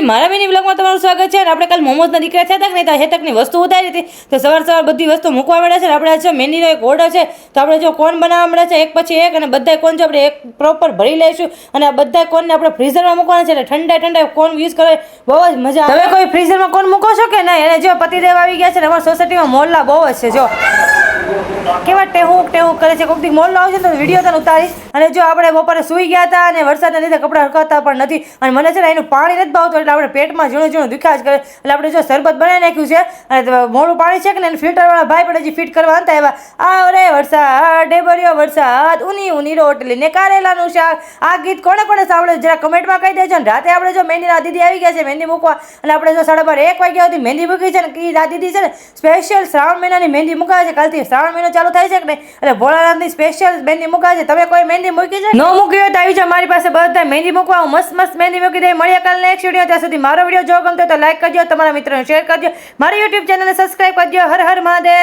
Finally મારા mini બ્લોગમાં તમારું સ્વાગત છે અને આપણે કાલ મોમોઝના દીકરા થયા હતા કે નહીં તો હેતકની વસ્તુ ઉતારી હતી તો સવાર બધી વસ્તુ મૂકવા મળે છે ને આપણે આજે મહેંદીનો એક ઓર્ડર છે તો આપણે જો કોન બનાવવા મળે છે એક પછી એક અને બધા કોન જો આપણે એક પ્રોપર ભરી લઈશું અને આ બધા કોનને આપણે ફ્રીઝરમાં મૂકવાના છે એટલે ઠંડા કોન યુઝ કરે બહુ જ મજા આવે. તમે કોઈ ફ્રીઝરમાં કોન મૂકો છો કે નહીં? અને જો પતિદેવ આવી ગયા છે ને અમારી સોસાયટીમાં મોહલ્લા બહુ જ છે. જો કેવા ટેહુક કરે છે. કોઈક દી મોલ આવશે તો વિડીયો તને ઉતારીશ. અને જો આપણે બપોરે સૂઈ ગયા હતા અને વરસાદના લીધે કપડાં હરકાતા પણ નથી અને મને છે ને એનું પાણી નથી ભાવતું એટલે આપણે પેટમાં ઝીણું દુખ્યા જ કરે એટલે આપણે જો શરબત બનાવી નાખ્યું છે અને મોડું પાણી છે કે ને એને ફિલ્ટરવાળા ભાઈ પણ હજી ફિટ કરવા હતા એવા આવ રે વરસાદ ડેબરિયો વરસાદ ઊની રોટલી ને કારેલાનું શાક. આ ગીત કોણે સાંભળ્યું જરા કમેન્ટમાં કહી દેજો. ને રાતે આપણે જો મહેંદીના દીદી આવી ગયા છે મહેંદી મૂકવા અને આપણે જો 1:30 વાગ્યા સુધી મહેંદી મૂકી છે ને કે દીદી છે ને સ્પેશિયલ શ્રાવણ મહિનાની મહેંદી મુકાવે છે. કાલથી શ્રાવણ મહિનો ચાલુ થાય છે કે નહીં એટલે ભોળાનાથની સ્પેશિયલ મહેંદી મુકાવે છે. તમે કોઈ મહેંદી મૂકી છે? ન મૂકી હોય તો આવી જાઓ મારી પાસે બધા મહેંદી મૂકવા મસ્ત મહેંદી મૂકી દે. મળીએ કાલ નેક્સ્ટ વિડીયો. ત્યાં સુધી મારો વિડીયો જો ગમતો તો લાઈક કરજો, તમારા મિત્રોને શેર કરજો, મારી યુટ્યુબ ચેનલને સબસ્ક્રાઈબ કરજો. હર હર મહાદેવ.